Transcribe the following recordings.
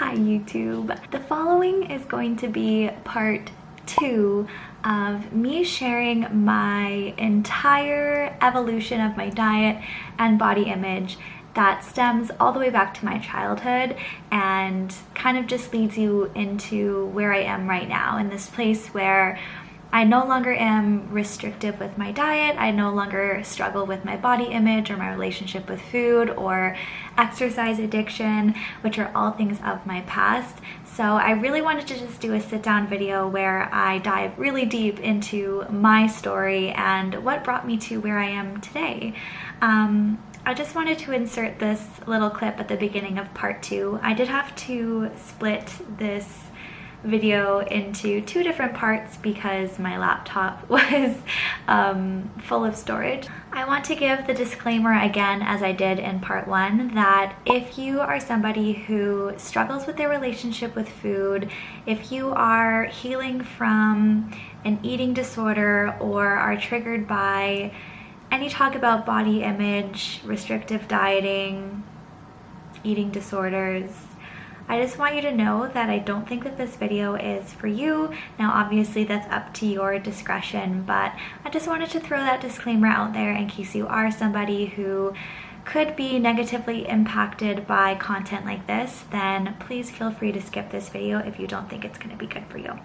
Hi YouTube. The following is going to be part 2 of me sharing my entire evolution of my diet and body image that stems all the way back to my childhood and kind of just leads you into where I am right now, in this place where I no longer am restrictive with my diet. I no longer struggle with my body image or my relationship with food or exercise addiction, which are all things of my past. So I really wanted to just do a sit-down video where I dive really deep into my story and what brought me to where I am today. I just wanted to insert this little clip at the beginning of part 2. I did have to split this video into 2 different parts because my laptop was full of storage. I want to give the disclaimer again, as I did in part 1, that if you are somebody who struggles with their relationship with food, if you are healing from an eating disorder or are triggered by any talk about body image, restrictive dieting, eating disorders, I just want you to know that I don't think that this video is for you. Now obviously that's up to your discretion, but I just wanted to throw that disclaimer out there in case you are somebody who could be negatively impacted by content like this. Then please feel free to skip this video if you don't think it's going to be good for you.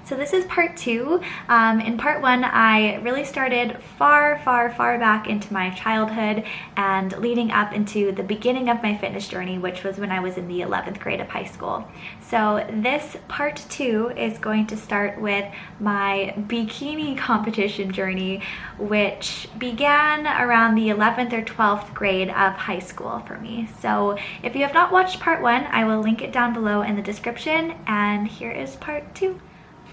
So this is part 2. In part 1, I really started far back into my childhood and leading up into the beginning of my fitness journey, which was when I was in the 11th grade of high school. So this part 2 is going to start with my bikini competition journey, which began around the 11th or 12th grade of high school for me. So if you have not watched part 1, I will link it down below in the description, and here is part 2.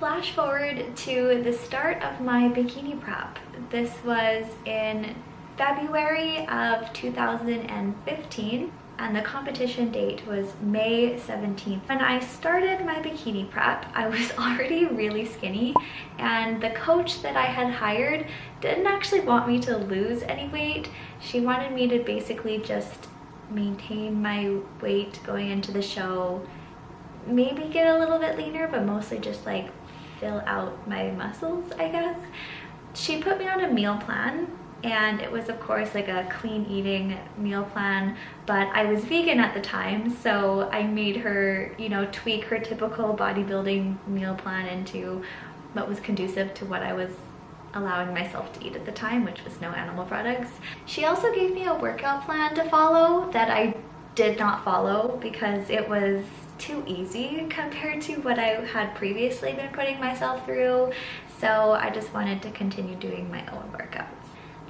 Flash forward to the start of my bikini prep. This was in February of 2015 and the competition date was May 17th. When I started my bikini prep, I was already really skinny, and the coach that I had hired didn't actually want me to lose any weight. She wanted me to basically just maintain my weight going into the show, maybe get a little bit leaner, but mostly just like fill out my muscles, I guess. She put me on a meal plan, and it was of course like a clean eating meal plan, but I was vegan at the time, so I made her, you know, tweak her typical bodybuilding meal plan into what was conducive to what I was allowing myself to eat at the time, which was no animal products. She also gave me a workout plan to follow that I did not follow because it was too easy compared to what I had previously been putting myself through, so I just wanted to continue doing my own workouts.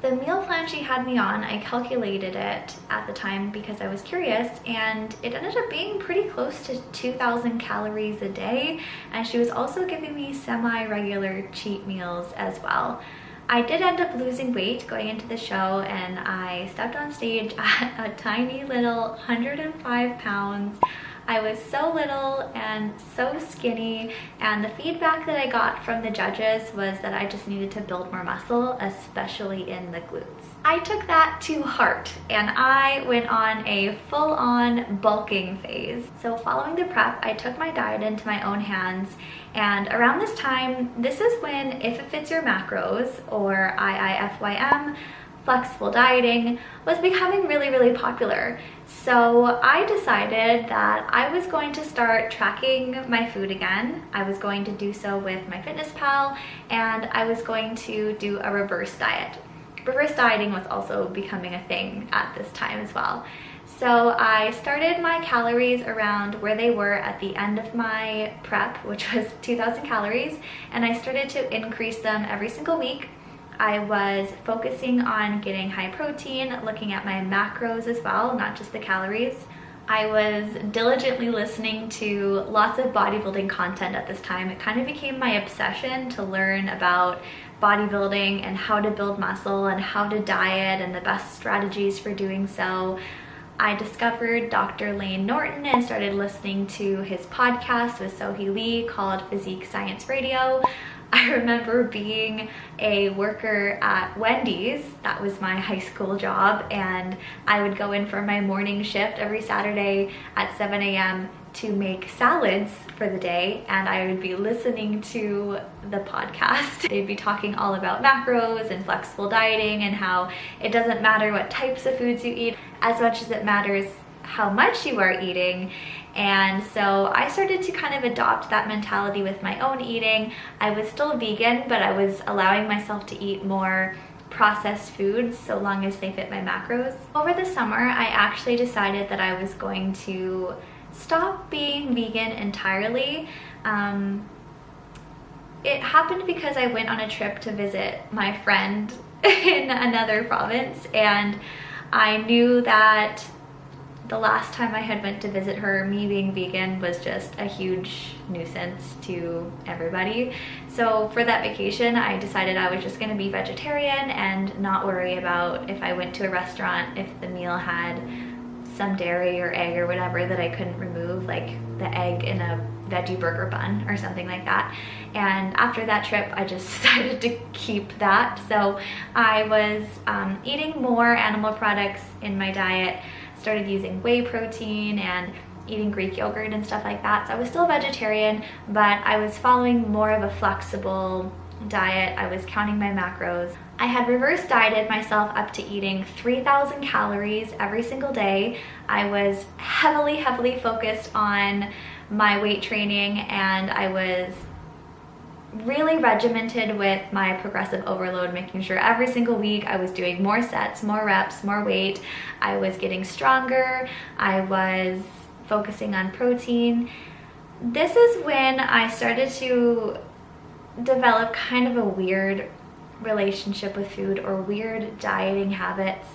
The meal plan she had me on, I calculated it at the time because I was curious, and it ended up being pretty close to 2,000 calories a day, and she was also giving me semi-regular cheat meals as well. I did end up losing weight going into the show, and I stepped on stage at a tiny little 105 pounds. I was so little and so skinny, and the feedback that I got from the judges was that I just needed to build more muscle, especially in the glutes. I took that to heart and I went on a full-on bulking phase. So following the prep, I took my diet into my own hands, and around this time, this is when If It Fits Your Macros, or IIFYM, flexible dieting, was becoming really popular. So I decided that I was going to start tracking my food again. I was going to do so with MyFitnessPal, and I was going to do a reverse diet. Reverse dieting was also becoming a thing at this time as well. So I started my calories around where they were at the end of my prep, which was 2,000 calories, and I started to increase them every single week. I was focusing on getting high protein, looking at my macros as well, not just the calories. I was diligently listening to lots of bodybuilding content at this time. It kind of became my obsession to learn about bodybuilding and how to build muscle and how to diet and the best strategies for doing so. I discovered Dr. Layne Norton and started listening to his podcast with Sohee Lee called Physique Science Radio. I remember being a worker at Wendy's. That was my high school job, and I would go in for my morning shift every Saturday at 7 a.m. to make salads for the day, and I would be listening to the podcast. They'd be talking all about macros and flexible dieting and how it doesn't matter what types of foods you eat as much as it matters how much you are eating. And so I started to kind of adopt that mentality with my own eating. I was still vegan, but I was allowing myself to eat more processed foods so long as they fit my macros. Over the summer, I actually decided that I was going to stop being vegan entirely. It happened because I went on a trip to visit my friend in another province, and I knew that the last time I had went to visit her, me being vegan was just a huge nuisance to everybody. So for that vacation, I decided I was just gonna be vegetarian and not worry about if I went to a restaurant, if the meal had some dairy or egg or whatever that I couldn't remove, like the egg in a veggie burger bun or something like that. And after that trip, I just decided to keep that. So I was eating more animal products in my diet, started using whey protein and eating Greek yogurt and stuff like that. So I was still vegetarian, but I was following more of a flexible diet. I was counting my macros. I had reverse dieted myself up to eating 3,000 calories every single day. I was heavily focused on my weight training, and I was really regimented with my progressive overload, making sure every single week I was doing more sets, more reps, more weight. I was getting stronger. I was focusing on protein. This is when I started to develop kind of a weird relationship with food, or weird dieting habits,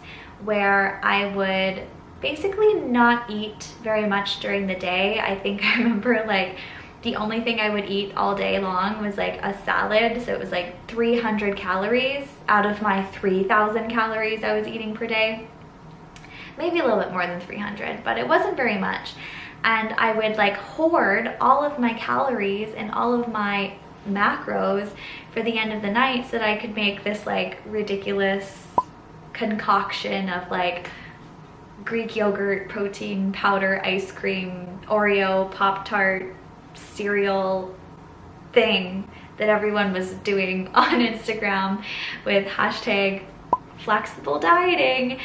where I would basically not eat very much during the day. I think I remember like the only thing I would eat all day long was like a salad. So it was like 300 calories out of my 3,000 calories I was eating per day. Maybe a little bit more than 300, but it wasn't very much. And I would like hoard all of my calories and all of my macros for the end of the night so that I could make this like ridiculous concoction of like Greek yogurt, protein powder, ice cream, Oreo, Pop-Tart, cereal thing that everyone was doing on Instagram with hashtag flexible dieting.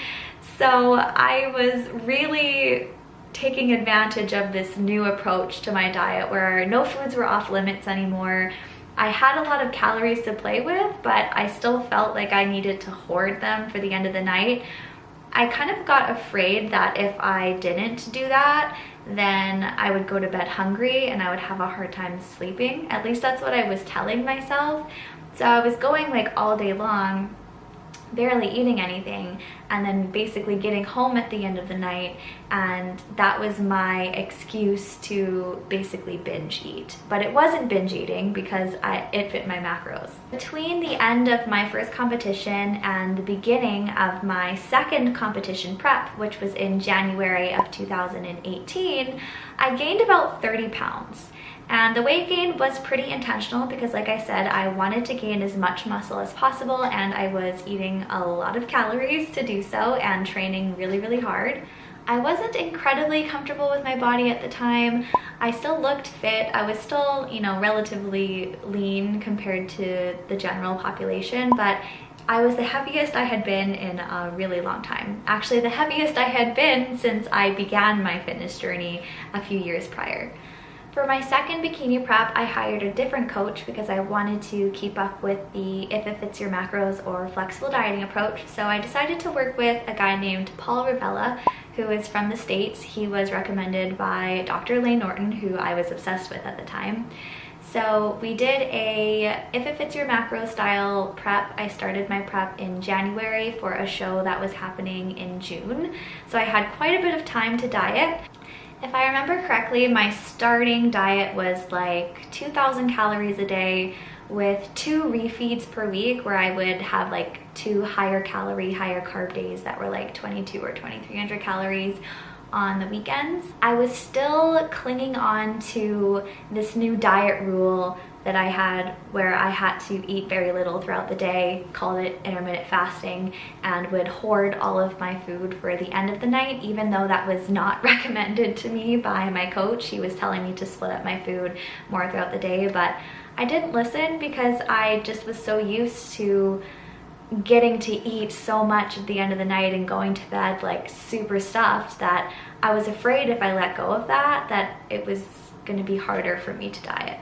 So I was really taking advantage of this new approach to my diet where no foods were off limits anymore. I had a lot of calories to play with, but I still felt like I needed to hoard them for the end of the night. I kind of got afraid that if I didn't do that, then I would go to bed hungry and I would have a hard time sleeping. At least that's what I was telling myself. So I was going like all day long, barely eating anything, and then basically getting home at the end of the night, and that was my excuse to basically binge eat. But it wasn't binge eating because it fit my macros. Between the end of my first competition and the beginning of my second competition prep, which was in January of 2018, I gained about 30 pounds. And the weight gain was pretty intentional because, like I said, I wanted to gain as much muscle as possible, and I was eating a lot of calories to do so and training really hard. I wasn't incredibly comfortable with my body at the time. I still looked fit. I was still, you know, relatively lean compared to the general population, but I was the heaviest I had been in a really long time. Actually, the heaviest I had been since I began my fitness journey a few years prior. For my second bikini prep, I hired a different coach because I wanted to keep up with the if it fits your macros or flexible dieting approach. So I decided to work with a guy named Paul Ravella, who is from the States. He was recommended by Dr. Lane Norton, who I was obsessed with at the time. So we did a if it fits your macro style prep. I started my prep in January for a show that was happening in June. So I had quite a bit of time to diet. If I remember correctly, my starting diet was like 2,000 calories a day with 2 refeeds per week, where I would have like 2 higher calorie, higher carb days that were like 22 or 2,300 calories on the weekends. I was still clinging on to this new diet rule that I had where I had to eat very little throughout the day, called it intermittent fasting, and would hoard all of my food for the end of the night, even though that was not recommended to me by my coach. He was telling me to split up my food more throughout the day, but I didn't listen because I just was so used to getting to eat so much at the end of the night and going to bed like super stuffed that I was afraid if I let go of that it was going to be harder for me to diet.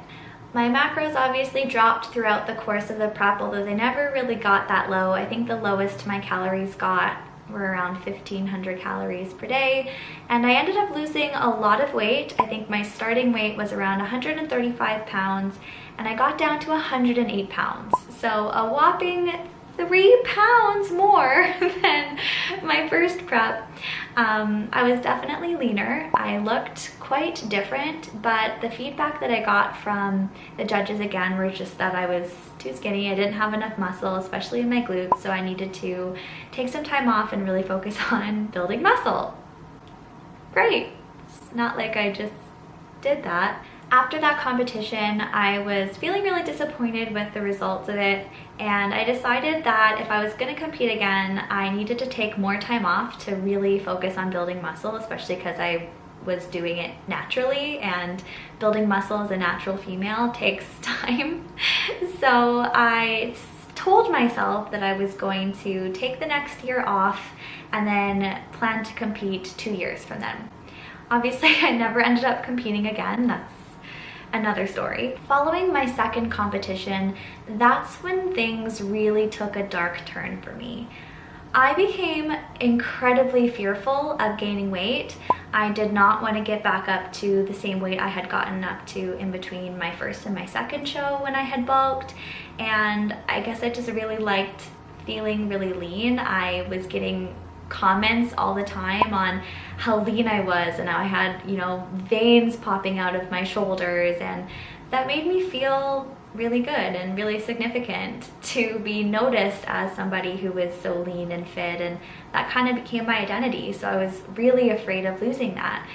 My macros obviously dropped throughout the course of the prep, although they never really got that low. I think the lowest my calories got were around 1,500 calories per day, and I ended up losing a lot of weight. I think my starting weight was around 135 pounds, and I got down to 108 pounds. So a whopping 3 pounds more than my first prep. I was definitely leaner. I looked quite different, but the feedback that I got from the judges again were just that I was too skinny. I didn't have enough muscle, especially in my glutes, so I needed to take some time off and really focus on building muscle. Great. It's not like I just did that. After that competition, I was feeling really disappointed with the results of it, and I decided that if I was going to compete again, I needed to take more time off to really focus on building muscle, especially because I was doing it naturally, and building muscle as a natural female takes time. So I told myself that I was going to take the next year off and then plan to compete 2 years from then. Obviously, I never ended up competing again. That's another story. Following my second competition, that's when things really took a dark turn for me. I became incredibly fearful of gaining weight. I did not want to get back up to the same weight I had gotten up to in between my first and my second show when I had bulked, and I guess I just really liked feeling really lean. I was getting comments all the time on how lean I was and how I had, you know, veins popping out of my shoulders, and that made me feel really good and really significant to be noticed as somebody who was so lean and fit, and that kind of became my identity. So I was really afraid of losing that.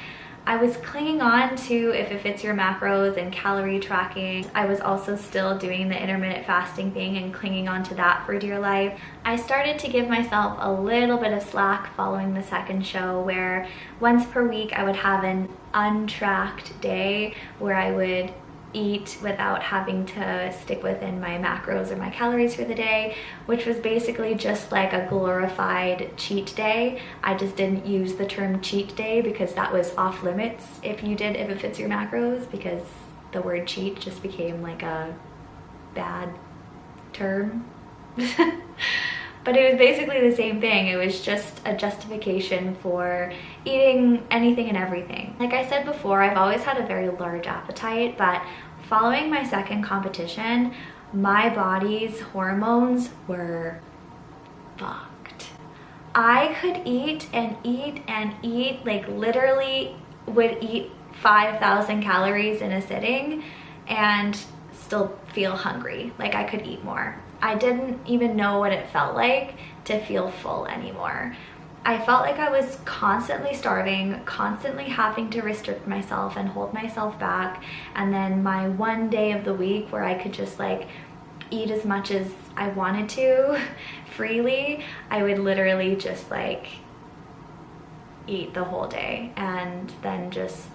I was clinging on to if it fits your macros and calorie tracking. I was also still doing the intermittent fasting thing and clinging on to that for dear life. I started to give myself a little bit of slack following the second show, where once per week I would have an untracked day where I would eat without having to stick within my macros or my calories for the day, which was basically just like a glorified cheat day. I just didn't use the term cheat day because that was off limits if it fits your macros, because the word cheat just became like a bad term. But it was basically the same thing. It was just a justification for eating anything and everything. Like I said before, I've always had a very large appetite, but following my second competition, my body's hormones were fucked. I could eat and eat and eat, like literally would eat 5,000 calories in a sitting and still feel hungry. Like I could eat more. I didn't even know what it felt like to feel full anymore. I felt like I was constantly starving, constantly having to restrict myself and hold myself back. And then my one day of the week where I could just like eat as much as I wanted to freely, I would literally just like eat the whole day and then just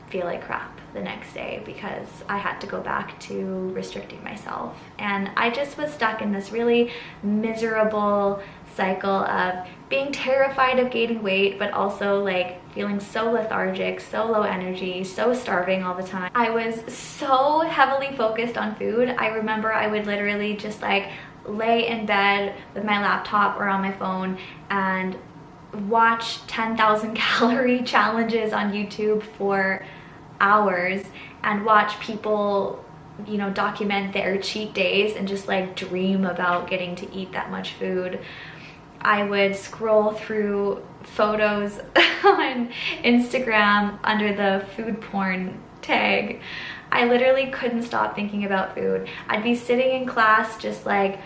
feel like crap the next day because I had to go back to restricting myself. And I just was stuck in this really miserable cycle of being terrified of gaining weight, but also like feeling so lethargic, so low energy, so starving all the time. I was so heavily focused on food. I remember I would literally just like lay in bed with my laptop or on my phone and watch 10,000 calorie challenges on YouTube for hours and watch people, you know, document their cheat days and just like dream about getting to eat that much food. I would scroll through photos on Instagram under the food porn tag. I literally couldn't stop thinking about food. I'd be sitting in class just like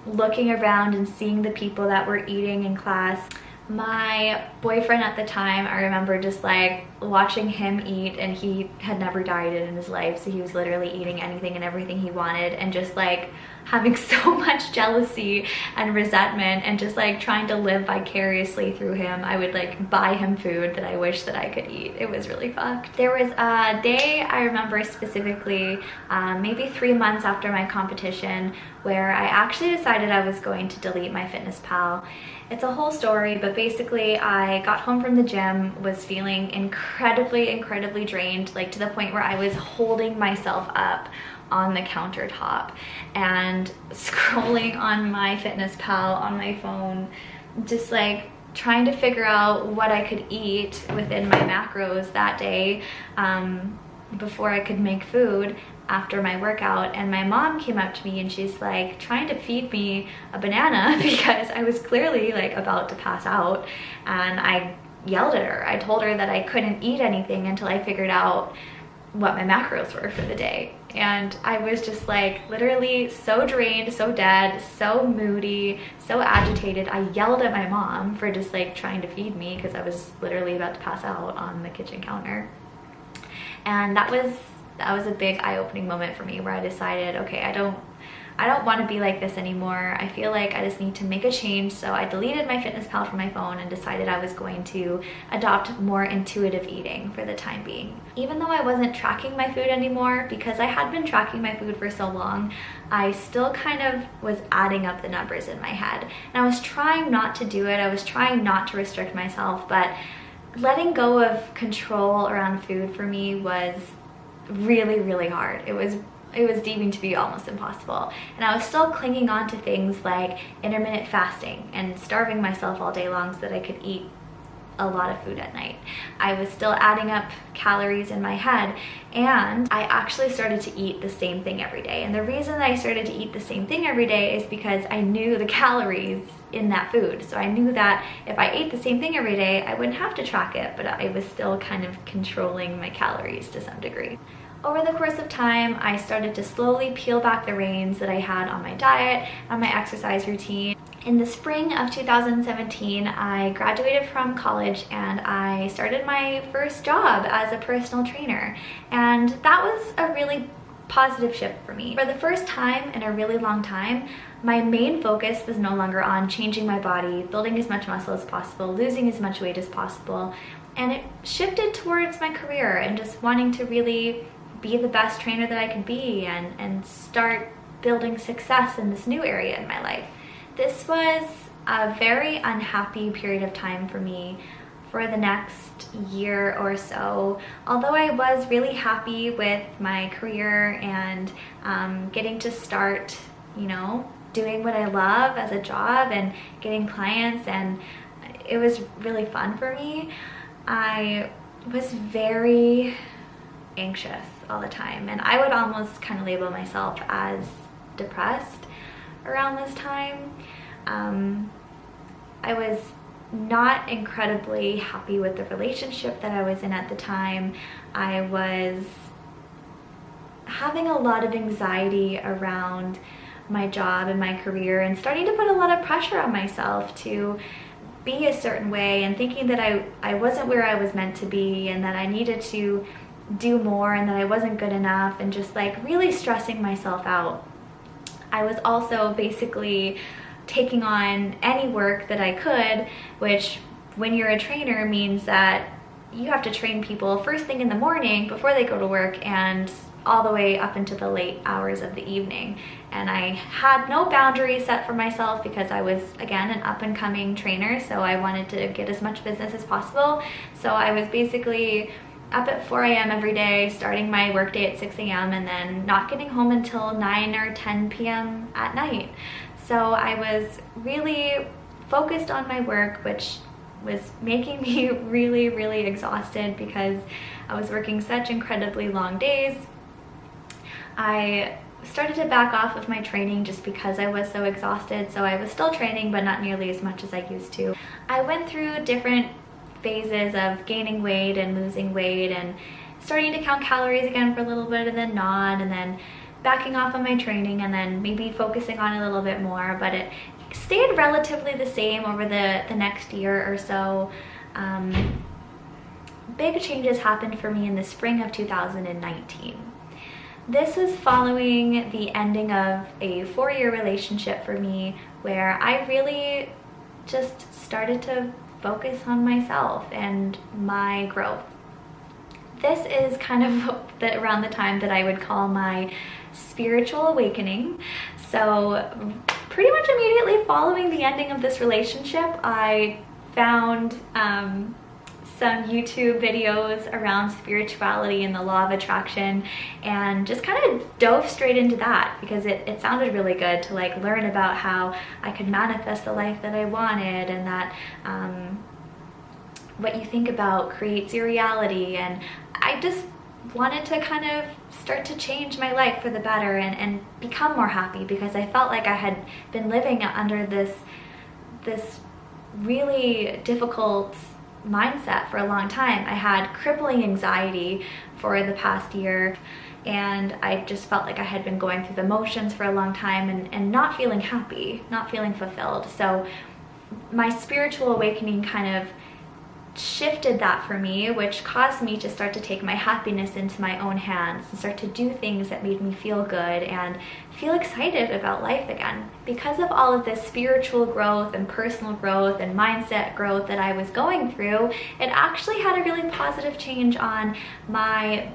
looking around and seeing the people that were eating in class. My boyfriend at the time, I remember just like watching him eat, and he had never dieted in his life, so he was literally eating anything and everything he wanted, and just like having so much jealousy and resentment, and just like trying to live vicariously through him. I would like buy him food that I wish that I could eat. It was really fucked. There was a day I remember specifically, maybe 3 months after my competition, where I actually decided I was going to delete my FitnessPal. It's a whole story, but basically I got home from the gym, was feeling incredibly drained, like to the point where I was holding myself up on the countertop and scrolling on my FitnessPal on my phone, just like trying to figure out what I could eat within my macros that day before I could make food after my workout. And my mom came up to me and she's like trying to feed me a banana because I was clearly like about to pass out, and I yelled at her. I told her that I couldn't eat anything until I figured out what my macros were for the day. And I was just like literally so drained, so dead, so moody, so agitated. I yelled at my mom for just like trying to feed me because I was literally about to pass out on the kitchen counter. And that was a big eye-opening moment for me, where I decided, okay, I don't want to be like this anymore. I feel like I just need to make a change. So I deleted my FitnessPal from my phone and decided I was going to adopt more intuitive eating for the time being. Even though I wasn't tracking my food anymore, because I had been tracking my food for so long, I still kind of was adding up the numbers in my head. And I was trying not to do it. I was trying not to restrict myself, but letting go of control around food for me was really hard. It was deeming to be almost impossible. And I was still clinging on to things like intermittent fasting and starving myself all day long so that I could eat a lot of food at night. I was still adding up calories in my head, and I actually started to eat the same thing every day. And the reason that I started to eat the same thing every day is because I knew the calories in that food. So I knew that if I ate the same thing every day, I wouldn't have to track it, but I was still kind of controlling my calories to some degree. Over the course of time, I started to slowly peel back the reins that I had on my diet, on my exercise routine. In the spring of 2017, I graduated from college and I started my first job as a personal trainer. And that was a really positive shift for me. For the first time in a really long time, my main focus was no longer on changing my body, building as much muscle as possible, losing as much weight as possible. And it shifted towards my career and just wanting to really be the best trainer that I could be and start building success in this new area in my life. This was a very unhappy period of time for me for the next year or so. Although I was really happy with my career and getting to start, doing what I love as a job and getting clients, and it was really fun for me, I was very anxious all the time, and I would almost kind of label myself as depressed around this time. I was not incredibly happy with the relationship that I was in at the time. I was having a lot of anxiety around my job and my career, and starting to put a lot of pressure on myself to be a certain way, and thinking that I wasn't where I was meant to be, and that I needed to do more, and that I wasn't good enough, and just like really stressing myself out. I was also basically taking on any work that I could, which when you're a trainer means that you have to train people first thing in the morning before they go to work and all the way up into the late hours of the evening. And I had no boundaries set for myself because I was, again, an up-and-coming trainer, so I wanted to get as much business as possible. So I was basically up at 4 a.m. every day, starting my workday at 6 a.m. and then not getting home until 9 or 10 p.m. at night. So I was really focused on my work, which was making me really exhausted because I was working such incredibly long days. I started to back off of my training just because I was so exhausted. So I was still training, but not nearly as much as I used to. I went through different phases of gaining weight and losing weight, and starting to count calories again for a little bit, and then not, and then backing off on my training, and then maybe focusing on it a little bit more. But stayed relatively the same over the next year or so. Big changes happened for me in the spring of 2019. This was following the ending of a 4-year relationship for me, where I really just started to focus on myself and my growth. This is kind of around the time that I would call my spiritual awakening. So pretty much immediately following the ending of this relationship, I found some YouTube videos around spirituality and the law of attraction, and just kind of dove straight into that because it sounded really good to like learn about how I could manifest the life that I wanted, and that what you think about creates your reality. And I just wanted to kind of start to change my life for the better and become more happy, because I felt like I had been living under this really difficult mindset for a long time. I had crippling anxiety for the past year, and I just felt like I had been going through the motions for a long time and not feeling happy, not feeling fulfilled. So my spiritual awakening kind of shifted that for me, which caused me to start to take my happiness into my own hands and start to do things that made me feel good and feel excited about life again. Because of all of this spiritual growth and personal growth and mindset growth that I was going through, it actually had a really positive change on my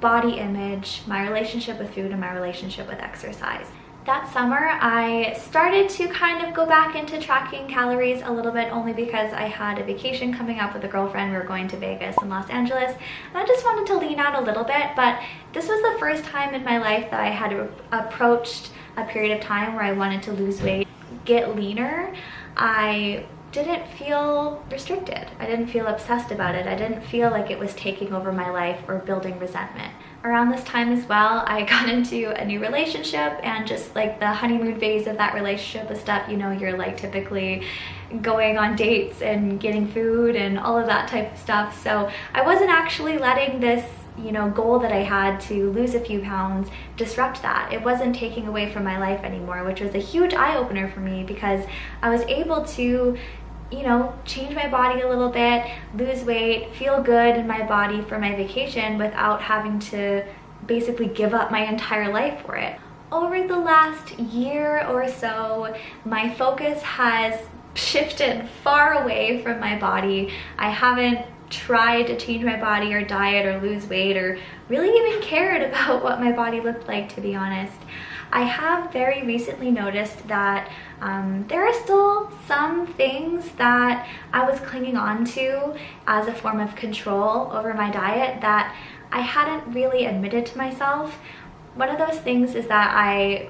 body image, my relationship with food, and my relationship with exercise. That summer, I started to kind of go back into tracking calories a little bit, only because I had a vacation coming up with a girlfriend. We were going to Vegas and Los Angeles, and I just wanted to lean out a little bit. But this was the first time in my life that I had approached a period of time where I wanted to lose weight, get leaner. I didn't feel restricted. I didn't feel obsessed about it. I didn't feel like it was taking over my life or building resentment. Around this time as well, I got into a new relationship, and just like the honeymoon phase of that relationship was stuff, you know, you're like typically going on dates and getting food and all of that type of stuff. So I wasn't actually letting this, you know, goal that I had to lose a few pounds disrupt that. It wasn't taking away from my life anymore, which was a huge eye-opener for me, because I was able to, you know, change my body a little bit, lose weight, feel good in my body for my vacation without having to basically give up my entire life for it. Over the last year or so, my focus has shifted far away from my body. I haven't tried to change my body or diet or lose weight or really even cared about what my body looked like, to be honest. I have very recently noticed that there are still some things that I was clinging on to as a form of control over my diet that I hadn't really admitted to myself. One of those things is that I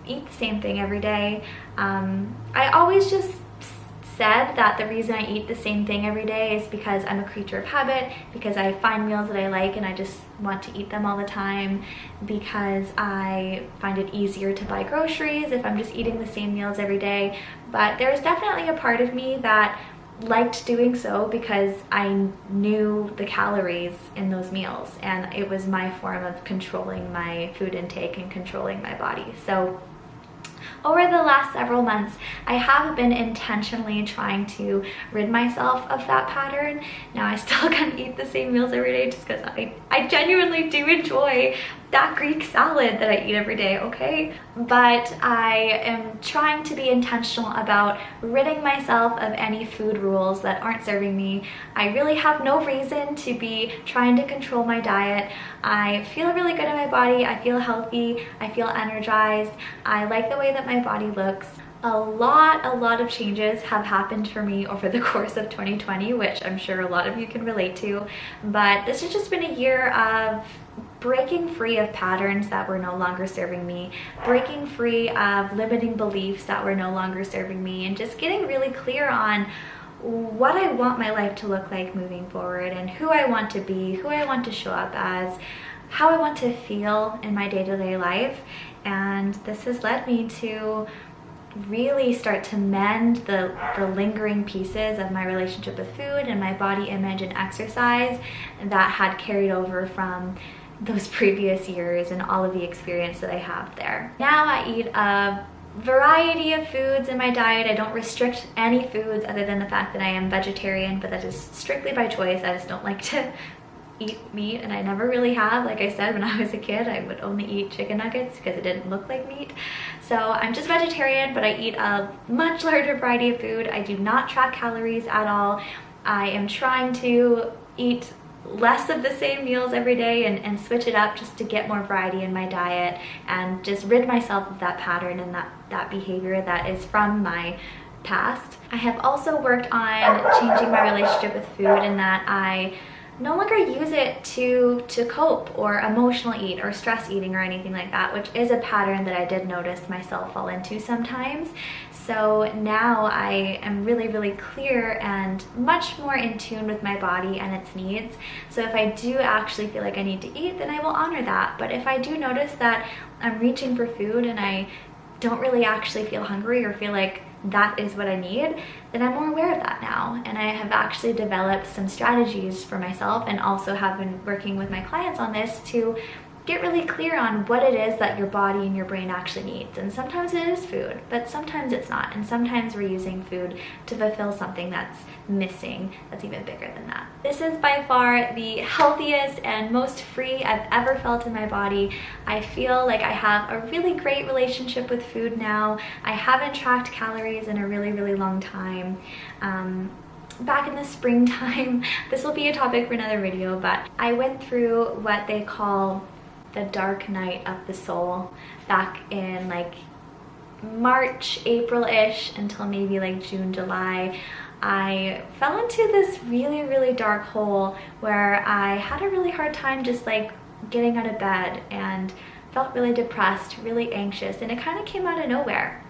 eat the same thing every day. I always just said that the reason I eat the same thing every day is because I'm a creature of habit, because I find meals that I like and I just want to eat them all the time, because I find it easier to buy groceries if I'm just eating the same meals every day. But there's definitely a part of me that liked doing so because I knew the calories in those meals, and it was my form of controlling my food intake and controlling my body. So over the last several months, I have been intentionally trying to rid myself of that pattern. Now, I still can eat the same meals every day just because I genuinely do enjoy that Greek salad that I eat every day, okay? But I am trying to be intentional about ridding myself of any food rules that aren't serving me. I really have no reason to be trying to control my diet. I feel really good in my body. I feel healthy. I feel energized. I like the way that my body looks. A lot of changes have happened for me over the course of 2020, which I'm sure a lot of you can relate to. But this has just been a year of breaking free of patterns that were no longer serving me, breaking free of limiting beliefs that were no longer serving me, and just getting really clear on what I want my life to look like moving forward, and who I want to be, who I want to show up as, how I want to feel in my day-to-day life. And this has led me to really start to mend the lingering pieces of my relationship with food and my body image and exercise that had carried over from those previous years and all of the experience that I have there. Now I eat a variety of foods in my diet. I don't restrict any foods other than the fact that I am vegetarian, but that is strictly by choice. I just don't like to eat meat, and I never really have. Like I said, when I was a kid, I would only eat chicken nuggets because it didn't look like meat. So I'm just vegetarian, but I eat a much larger variety of food. I do not track calories at all. I am trying to eat less of the same meals every day and switch it up just to get more variety in my diet and just rid myself of that pattern and that behavior that is from my past. I have also worked on changing my relationship with food in that I no longer use it to cope or emotional eat or stress eating or anything like that, which is a pattern that I did notice myself fall into sometimes. So now I am really, really clear and much more in tune with my body and its needs. So if I do actually feel like I need to eat, then I will honor that. But if I do notice that I'm reaching for food and I don't really actually feel hungry or feel like that is what I need, then I'm more aware of that now. And I have actually developed some strategies for myself and also have been working with my clients on this to get really clear on what it is that your body and your brain actually needs. And sometimes it is food, but sometimes it's not. And sometimes we're using food to fulfill something that's missing, that's even bigger than that. This is by far the healthiest and most free I've ever felt in my body. I feel like I have a really great relationship with food now. I haven't tracked calories in a really, really long time. Back in the springtime, this will be a topic for another video, but I went through what they call the dark night of the soul back in like March, April-ish until maybe like June, July. I fell into this really, really dark hole where I had a really hard time just like getting out of bed and felt really depressed, really anxious, and it kind of came out of nowhere.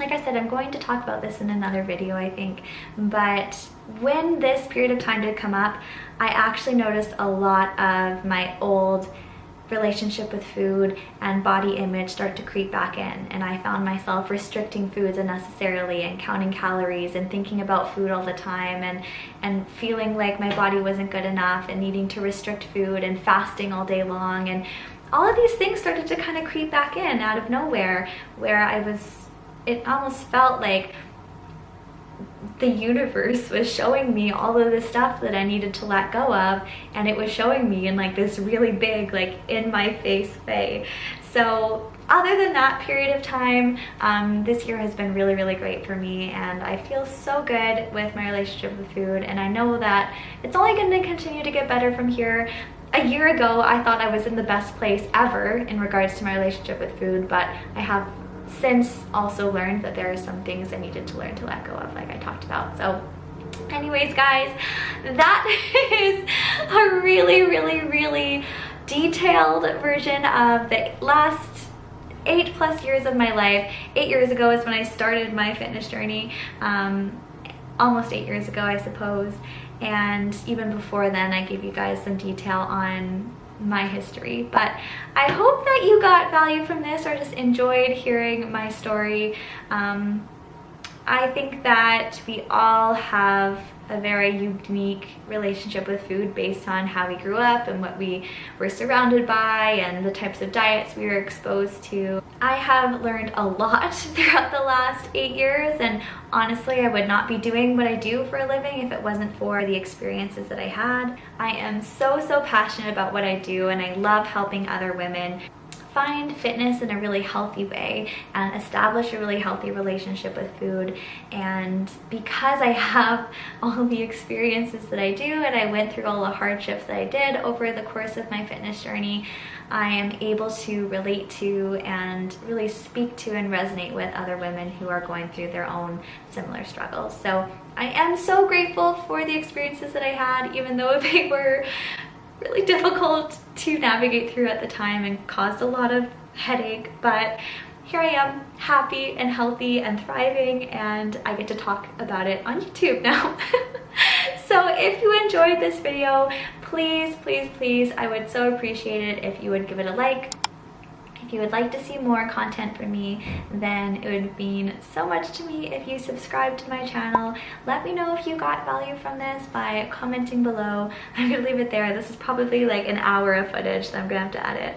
Like I said, I'm going to talk about this in another video, I think, but when this period of time did come up, I actually noticed a lot of my old relationship with food and body image start to creep back in, and I found myself restricting foods unnecessarily and counting calories and thinking about food all the time and feeling like my body wasn't good enough and needing to restrict food and fasting all day long, and all of these things started to kind of creep back in out of nowhere, where it almost felt like the universe was showing me all of the stuff that I needed to let go of, and it was showing me in like this really big, like in my face way. So other than that period of time, this year has been really, really great for me, and I feel so good with my relationship with food, and I know that it's only going to continue to get better from here. A year ago, I thought I was in the best place ever in regards to my relationship with food, but I have since also learned that there are some things I needed to learn to let go of, like I talked about. So anyways, guys, that is a really, really, really detailed version of the last 8+ years of my life. 8 years ago is when I started my fitness journey, almost 8 years ago, I suppose. And even before then, I gave you guys some detail on my history, but I hope that you got value from this or just enjoyed hearing my story. I think that we all have a very unique relationship with food based on how we grew up and what we were surrounded by and the types of diets we were exposed to. I have learned a lot throughout the last 8 years, and honestly, I would not be doing what I do for a living if it wasn't for the experiences that I had. I am so, so passionate about what I do, and I love helping other women find fitness in a really healthy way and establish a really healthy relationship with food. And because I have all the experiences that I do, and I went through all the hardships that I did over the course of my fitness journey, I am able to relate to and really speak to and resonate with other women who are going through their own similar struggles. So I am so grateful for the experiences that I had, even though they were really difficult to navigate through at the time and caused a lot of headache, but here I am, happy and healthy and thriving, and I get to talk about it on YouTube now. So if you enjoyed this video, please, please, please, I would so appreciate it if you would give it a like. If you would like to see more content from me, then it would mean so much to me if you subscribe to my channel. Let me know if you got value from this by commenting below. I'm gonna leave it there. This is probably like an hour of footage that I'm gonna have to edit.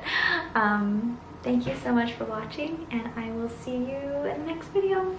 Thank you so much for watching, and I will see you in the next video.